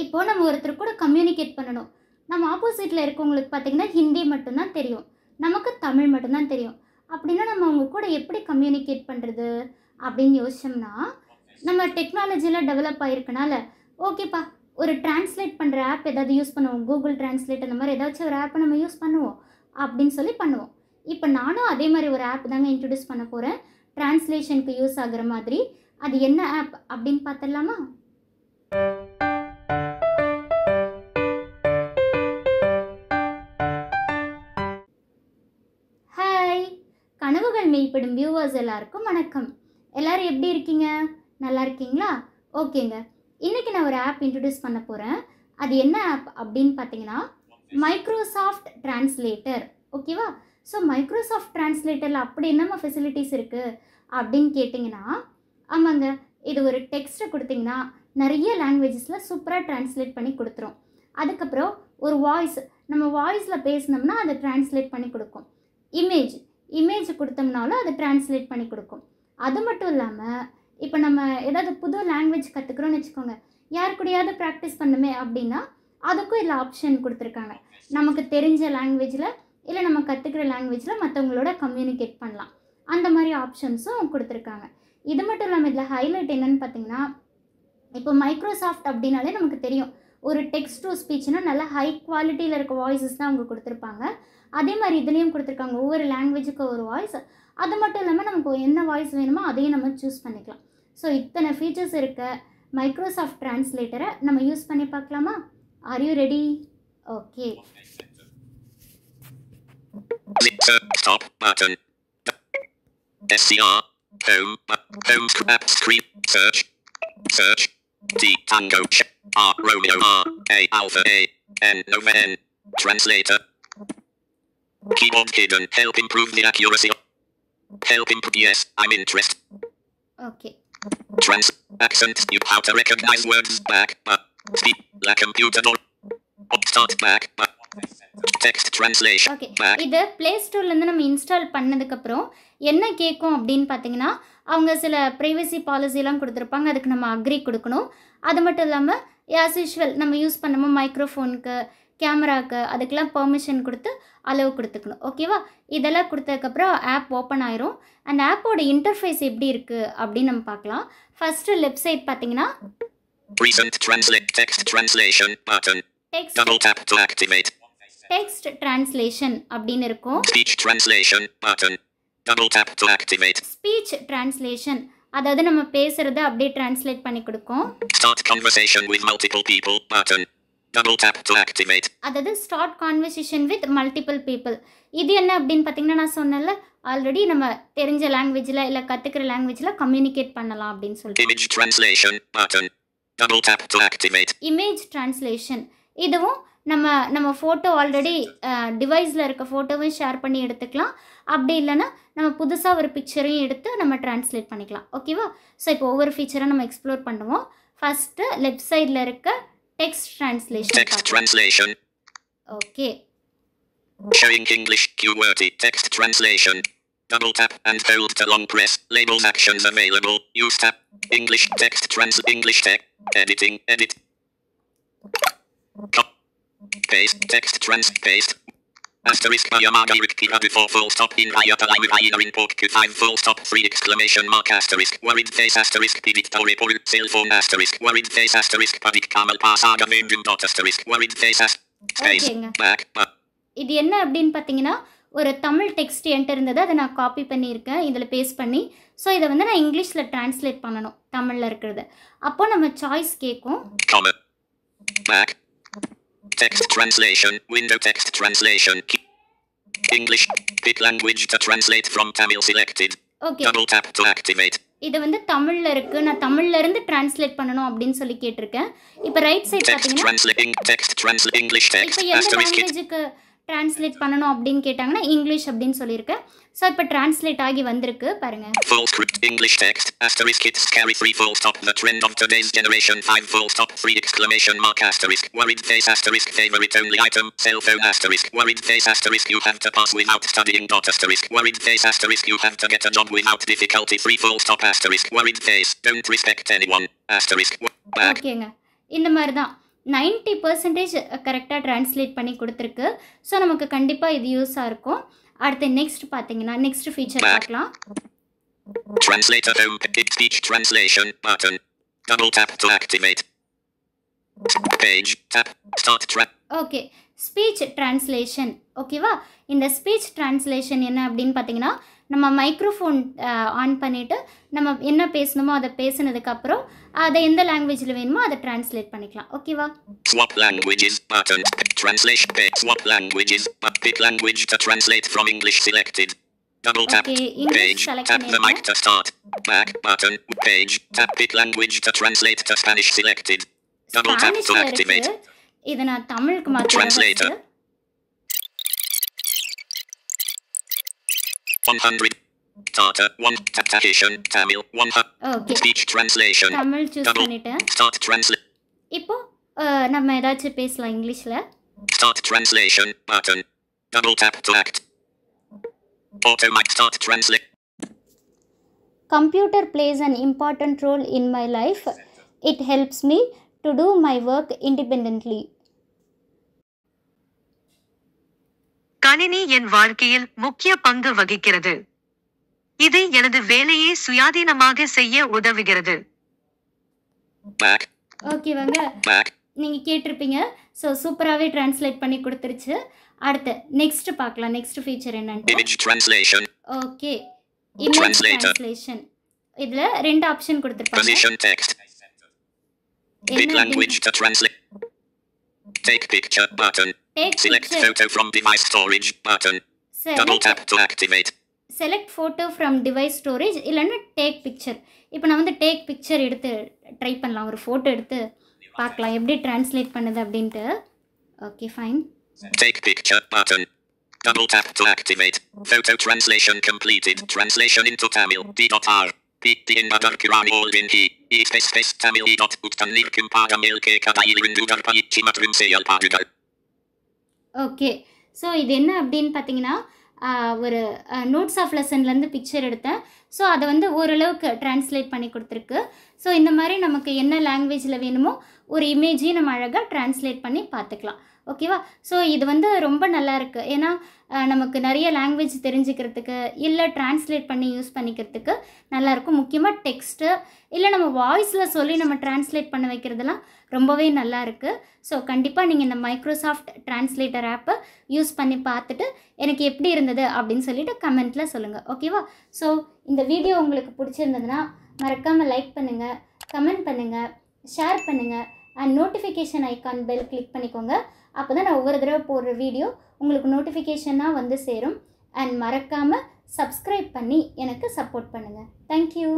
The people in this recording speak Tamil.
இப்போ நம்ம ஒருத்தர் கூட கம்யூனிகேட் பண்ணணும். நம்ம ஆப்போசிட்டில் இருக்கவங்களுக்கு பார்த்தீங்கன்னா ஹிந்தி மட்டும்தான் தெரியும், நமக்கு தமிழ் மட்டும்தான் தெரியும். அப்படின்னா நம்ம அவங்க கூட எப்படி கம்யூனிகேட் பண்ணுறது அப்படின்னு யோசிச்சோம்னா, நம்ம டெக்னாலஜியில் டெவலப் ஆகிருக்கனால ஓகேப்பா ஒரு டிரான்ஸ்லேட் பண்ணுற ஆப் ஏதாவது யூஸ் பண்ணுவோம், கூகுள் டிரான்ஸ்லேட் அந்த மாதிரி ஏதாச்சும் ஒரு ஆப்பை நம்ம யூஸ் பண்ணுவோம் அப்படின்னு சொல்லி பண்ணுவோம். இப்போ நானும் அதே மாதிரி ஒரு ஆப் தாங்க இன்ட்ரடியூஸ் பண்ண போகிறேன், டிரான்ஸ்லேஷனுக்கு யூஸ் ஆகிற மாதிரி. அது என்ன ஆப் அப்படின்னு பார்த்துடலாமா? ஹாய், கனவுகள் மெய்ப்படும் வியூவர்ஸ் எல்லாருக்கும் வணக்கம். எல்லோரும் எப்படி இருக்கீங்க? நல்லா இருக்கீங்களா? ஓகேங்க, இன்றைக்கி நான் ஒரு ஆப் இன்ட்ரடியூஸ் பண்ண போகிறேன். அது என்ன ஆப் அப்படின்னு பார்த்தீங்கன்னா மைக்ரோசாஃப்ட் டிரான்ஸ்லேட்டர். ஓகேவா? ஸோ மைக்ரோசாஃப்ட் டிரான்ஸ்லேட்டரில் அப்படி என்னம்மா ஃபெசிலிட்டிஸ் இருக்குது அப்படின்னு கேட்டிங்கன்னா, ஆமாங்க, இது ஒரு டெக்ஸ்ட்டை கொடுத்திங்கன்னா நிறைய லாங்குவேஜஸில் சூப்பராக டிரான்ஸ்லேட் பண்ணி கொடுத்துரும். அதுக்கப்புறம் ஒரு வாய்ஸ், நம்ம வாய்ஸில் பேசினோம்னா அதை டிரான்ஸ்லேட் பண்ணி கொடுக்கும். இமேஜ் கொடுத்தோம்னாலும் அதை டிரான்ஸ்லேட் பண்ணி கொடுக்கும். அது மட்டும் இல்லாமல் இப்போ நம்ம ஏதாவது புது லாங்குவேஜ் கற்றுக்குறோன்னு வச்சுக்கோங்க, யார் கூடயாவது ப்ராக்டிஸ் பண்ணுமே அப்படின்னா அதுக்கும் இதில் ஆப்ஷன் கொடுத்துருக்காங்க. நமக்கு தெரிஞ்ச லாங்குவேஜில் இல்லை நம்ம கற்றுக்கிற லாங்குவேஜில் மற்றவங்களோட கம்யூனிகேட் பண்ணலாம், அந்த மாதிரி ஆப்ஷன்ஸும் கொடுத்துருக்காங்க. இது மட்டும் இல்லாமல் இதில் ஹைலைட் என்னென்னு பார்த்தீங்கன்னா, இப்போ மைக்ரோசாஃப்ட் அப்படின்னாலே நமக்கு தெரியும், ஒரு டெக்ஸ்ட் டு ஸ்பீச்னால் நல்லா ஹை குவாலிட்டியில் இருக்க வாய்ஸஸ் தான் அவங்க கொடுத்துருப்பாங்க. அதே மாதிரி இதுலேயும் கொடுத்துருக்காங்க, ஒவ்வொரு லாங்குவேஜுக்கு ஒரு வாய்ஸ். அது மட்டும் இல்லாமல் நமக்கு என்ன வாய்ஸ் வேணுமோ அதையும் நம்ம சூஸ் பண்ணிக்கலாம். ஸோ இத்தனை ஃபீச்சர்ஸ் இருக்க மைக்ரோசாஃப்ட் டிரான்ஸ்லேட்டரை நம்ம யூஸ் பண்ணி பார்க்கலாமா? Are you ready? Okay. Stop button. SCR home app screen search T Tango R Romeo R A Alpha A N Nova N translator keyboard hidden help improve the accuracy yes I'm interested. Okay. Accent you how to recognize words back speak la computer door start back text translation. Okay, இது ப்ளே ஸ்டோர்லேருந்து நம்ம இன்ஸ்டால் பண்ணதுக்கப்புறம் என்ன கேட்கும் அப்படின்னு பார்த்தீங்கன்னா, அவங்க சில ப்ரைவசி பாலிசிலாம் கொடுத்துருப்பாங்க, அதுக்கு நம்ம அக்ரி கொடுக்கணும். அது மட்டும் இல்லாமல் ஆஸ் யூஷுவல் நம்ம யூஸ் பண்ணமோ மைக்ரோஃபோனுக்கு, கேமராவுக்கு அதுக்கெலாம் பெர்மிஷன் கொடுத்து அளவு கொடுத்துக்கணும். ஓகேவா? இதெல்லாம் கொடுத்ததுக்கப்புறம் ஆப் ஓப்பன் ஆயிரும். அந்த ஆப்போட இன்டர்ஃபேஸ் எப்படி இருக்குது அப்படின்னு நம்ம பார்க்கலாம். ஃபஸ்ட்டு லெஃப்ட் சைட் பார்த்தீங்கன்னா text translation button. Double tap to activate. Text translation அப்படின்னு இருக்கும். Speech translation button. Double tap to activate. Speech translation அதாவது நம்ம பேசுறதை அப்படியே டிரான்ஸ்லேட் பண்ணி கொடுக்கும். Start conversation with multiple people button. Double tap to activate. அதாவது start conversation with multiple people. இது என்ன அப்படின்னு பார்த்தீங்கன்னா, நான் சொன்னேன்ல ஆல்ரெடி நம்ம தெரிஞ்ச லாங்குவேஜில் இல்லை கற்றுக்கிற லாங்குவேஜில் கம்யூனிகேட் பண்ணலாம் அப்படின்னு சொல்லிட்டு. Image translation button. Double tap to activate. Image translation இதுவும் நம்ம ஃபோட்டோ ஆல்ரெடி டிவைஸில் இருக்க ஃபோட்டோவையும் ஷேர் பண்ணி எடுத்துக்கலாம். அப்படி இல்லைன்னா நம்ம புதுசாக ஒரு பிக்சரையும் எடுத்து நம்ம டிரான்ஸ்லேட் பண்ணிக்கலாம். ஓகேவா? ஸோ இப்போ ஒவ்வொரு ஃபீச்சராக நம்ம எக்ஸ்ப்ளோர் பண்ணுவோம். ஃபஸ்ட்டு லெஃப்ட் சைடில் இருக்க text translation. Okay. Showing English QWERTY text translation. Double tap and hold to long press. Labels actions available. Use tap. English text English text. Editing. Edit. Paste text paste asterisk Yamaga Wikipedia before full stop in Hayata Live import Q5 full stop 3 exclamation mark asterisk worried face asterisk Victory Pol cell phone asterisk worried face asterisk Padik Kamal Pasaga Vendum dot asterisk worried face space back. இது என்ன அப்படின்னு பார்த்தீங்கன்னா, ஒரு தமிழ் டெக்ஸ்ட் என்கிட்ட இருந்தது, அதை நான் காப்பி பண்ணியிருக்கேன் இதில் பேஸ்ட் பண்ணி. ஸோ இதை வந்து நான் இங்கிலீஷில் டிரான்ஸ்லேட் பண்ணணும் தமிழில் இருக்கிறது. அப்போ நம்ம சாய்ஸ் கேட்கும். Back. Text translation, window text translation, English, pick language to translate from Tamil selected. Okay. Double tap to activate. இது வந்து தமிழில் இருக்குது, நான் தமிழில் இருந்து டிரான்ஸ்லேட் பண்ணணும் அப்படின்னு சொல்லி கேட்டிருக்கேன். இப்போ ரைட் சைட் பார்த்தீங்கன்னா text translate English text இப்போ எந்த லாங்குவேஜுக்கு டிரான்ஸ்லேட் பண்ணணும் அப்படின்னு கேட்டாங்கன்னா இங்கிலீஷ் அப்படின்னு சொல்லியிருக்கேன். ஸோ இப்போ டிரான்ஸ்லேட் ஆகி வந்திருக்கு பாருங்க. Full script English text asterisk kids carry 3 full stop the trend of today's generation 5 full stop 3 exclamation mark asterisk worried face asterisk favorite only item cell phone asterisk worried face asterisk you have to pass without studying dot asterisk worried face asterisk you have to get a job without difficulty 3 full stop asterisk worried face don't respect anyone asterisk back. ஓகேங்க, இந்த மாதிரி தான் 90% கரெக்டாக ட்ரான்ஸ்லேட் பண்ணி கொடுத்துருக்கு. ஸோ நமக்கு கண்டிப்பாக இது யூஸாக இருக்கும். அடுத்து நெக்ஸ்ட் பார்த்தீங்கன்னா நெக்ஸ்ட் ஃபீச்சர் பார்க்கலாம். Translator home speech translation button. Double tap to activate. Page tap start okay, speech translation. ஓகேவா, இந்த ஸ்பீச் ட்ரான்ஸ்லேஷன் என்ன அப்படின்னு பார்த்தீங்கன்னா, நம்ம மைக்ரோஃபோன் ஆன் பண்ணிவிட்டு நம்ம என்ன பேசணுமோ அதை பேசினதுக்கப்புறம் அதை எந்த லாங்குவேஜில் வேணுமோ அதை ட்ரான்ஸ்லேட் பண்ணிக்கலாம். ஓகேவா, swap languages button. Translation page swap languages. Pick language to translate from English selected. Double tap page tap the mic to start. Back button page tap pick language to translate to Spanish selected. Double tap to activate. இதை நான் தமிழுக்கு மாற்றுறேன். Translator 100 Tata 1 Tatation Tamil 100. Okay, Speech translation. Tamil choose பண்ணிட்டேன். Start translate. இப்போ நம்ம ஏதாச்சும் பேசலாம் இங்கிலீஷில். Start translation button. Double tap to act. Auto mic start translate. Computer plays an important role in my life. It helps me to do my work independently. கணினி என் வாழ்க்கையில் முக்கிய பங்கு வகிக்கிறது. இது எனது வேலையை சுயாதீனமாக செய்ய உதவுகிறது. Back. ஓகேவாங்க, Back. நீங்கள் கேட்டிருப்பீங்க. ஸோ சூப்பராகவே ட்ரான்ஸ்லேட் பண்ணி கொடுத்துருச்சு. அடுத்து நெக்ஸ்ட் பார்க்கலாம். நெக்ஸ்ட் ஃபீச்சர் என்னன்னு. Image translation. Okay, image Translator. Translation. இதில் 2 ஆப்ஷன் கொடுத்துருப்பாங்க. Position text. Pick language to translate. Take picture button. Take Select picture. photo from device storage button. Double tap to activate. Select photo from device storage இல்லைன்னா டேக் பிக்சர். இப்போ நான் வந்து டேக் பிக்சர் எடுத்து ட்ரை பண்ணலாம். ஒரு ஃபோட்டோ எடுத்து பார்க்கலாம் எப்படி ட்ரான்ஸ்லேட் பண்ணுது அப்படின்ட்டு. Okay, fine. Take picture button. Double tap to activate. Photo translation completed. Translation into Tamil. D.R. P in Badar Kirani Olvin He. E space Tamil E. Uttan Nirkum Pagamil K Kadail Rindudar Paichi Matrum Seyal Padugal. Okay, so இது என்ன அப்படின்னு பார்த்தீங்கன்னா, ஒரு நோட்ஸ் ஆஃப் லெசன்லேருந்து பிக்சர் எடுத்தேன். ஸோ அதை வந்து ஓரளவுக்கு ட்ரான்ஸ்லேட் பண்ணி கொடுத்துருக்கு. ஸோ இந்த மாதிரி நமக்கு என்ன லாங்குவேஜில் வேணுமோ ஒரு இமேஜையும் நம்ம அழகாக ட்ரான்ஸ்லேட் பண்ணி பார்த்துக்கலாம். ஓகேவா, ஸோ இது வந்து ரொம்ப நல்லா இருக்குது. ஏன்னா நமக்கு நிறைய லாங்குவேஜ் தெரிஞ்சுக்கிறதுக்கு இல்லை ட்ரான்ஸ்லேட் பண்ணி யூஸ் பண்ணிக்கிறதுக்கு நல்லாயிருக்கும். முக்கியமாக டெக்ஸ்ட்டு இல்லை நம்ம வாய்ஸில் சொல்லி நம்ம ட்ரான்ஸ்லேட் பண்ண வைக்கிறதுலாம் ரொம்பவே நல்லா இருக்குது. ஸோ கண்டிப்பாக நீங்கள் இந்த மைக்ரோசாஃப்ட் ட்ரான்ஸ்லேட்டர் ஆப்பை யூஸ் பண்ணி பார்த்துட்டு எனக்கு எப்படி இருந்தது அப்படின்னு சொல்லிட்டு கமெண்ட்டில் சொல்லுங்கள். ஓகேவா, ஸோ இந்த வீடியோ உங்களுக்கு பிடிச்சிருந்ததுன்னா மறக்காமல் லைக் பண்ணுங்கள், கமெண்ட் பண்ணுங்கள், ஷேர் பண்ணுங்கள் and notification icon bell click பண்ணிக்கோங்க. அப்போ தான் நான் ஒவ்வொரு தடவை போடுற வீடியோ உங்களுக்கு நோட்டிஃபிகேஷனாக வந்து சேரும். அண்ட் மறக்காமல் சப்ஸ்கிரைப் பண்ணி எனக்கு சப்போர்ட் பண்ணுங்கள். தேங்க்யூ.